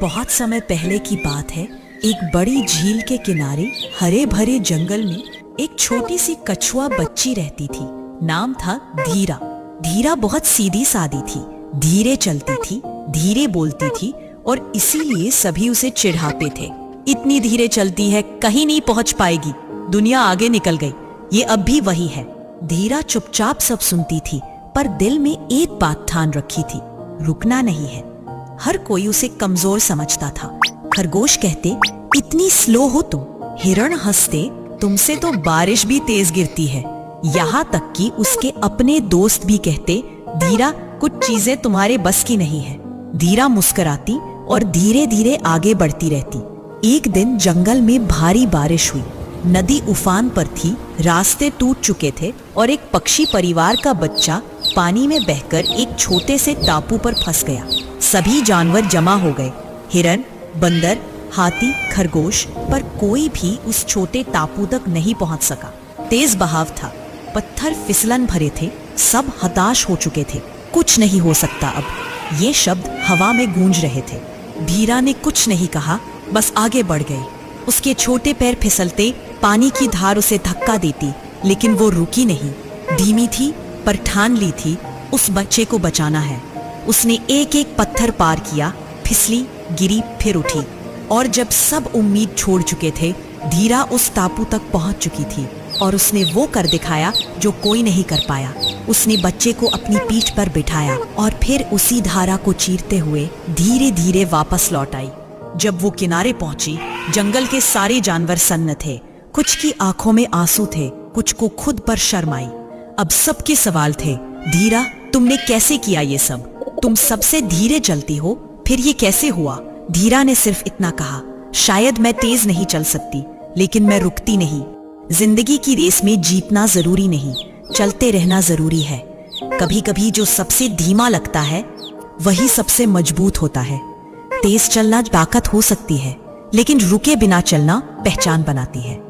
बहुत समय पहले की बात है। एक बड़ी झील के किनारे हरे भरे जंगल में एक छोटी सी कछुआ बच्ची रहती थी। नाम था धीरा। धीरा बहुत सीधी सादी थी, धीरे चलती थी, धीरे बोलती थी और इसीलिए सभी उसे चिढ़ाते थे। इतनी धीरे चलती है, कहीं नहीं पहुंच पाएगी, दुनिया आगे निकल गई। ये अब भी वही है। धीरा चुपचाप सब सुनती थी, पर दिल में एक बात ठान रखी थी, रुकना नहीं है। हर कोई उसे कमजोर समझता था। खरगोश कहते, इतनी स्लो हो तुम। हिरण हंसते, तुमसे तो बारिश भी तेज गिरती है। यहाँ तक कि उसके अपने दोस्त भी कहते, धीरा कुछ चीजें तुम्हारे बस की नहीं है। धीरा मुस्कुराती और धीरे धीरे आगे बढ़ती रहती। एक दिन जंगल में भारी बारिश हुई। नदी उफान पर थी, रास्ते टूट चुके थे और एक पक्षी परिवार का बच्चा पानी में बहकर एक छोटे से टापू पर फंस गया। सभी जानवर जमा हो गए, हिरन, बंदर, हाथी, खरगोश, पर कोई भी उस छोटे टापू तक नहीं पहुंच सका। तेज बहाव था, पत्थर फिसलन भरे थे, सब हताश हो चुके थे। कुछ नहीं हो सकता अब, ये शब्द हवा में गूंज रहे थे। धीरा ने कुछ नहीं कहा, बस आगे बढ़ गई। उसके छोटे पैर फिसलते, पानी की धार उसे धक्का देती, लेकिन वो रुकी नहीं। धीमी थी, पर ठान ली थी उस बच्चे को बचाना है। उसने एक एक पत्थर पार किया, फिसली, गिरी, फिर उठी, और जब सब उम्मीद छोड़ चुके थे, धीरा उस टापू तक पहुंच चुकी थी। और उसने वो कर दिखाया जो कोई नहीं कर पाया। उसने बच्चे को अपनी पीठ पर बिठाया और फिर उसी धारा को चीरते हुए धीरे धीरे वापस लौट आई। जब वो किनारे पहुंची, जंगल के सारे जानवर सन्न थे। कुछ की आंखों में आंसू थे, कुछ को खुद पर शर्म आई। अब सबके सवाल थे, धीरा तुमने कैसे किया ये सब? तुम सबसे धीरे चलती हो, फिर ये कैसे हुआ? धीरा ने सिर्फ इतना कहा, शायद मैं तेज नहीं चल सकती, लेकिन मैं रुकती नहीं। जिंदगी की रेस में जीतना जरूरी नहीं, चलते रहना जरूरी है। कभी कभी जो सबसे धीमा लगता है, वही सबसे मजबूत होता है। तेज चलना ताकत हो सकती है, लेकिन रुके बिना चलना पहचान बनाती है।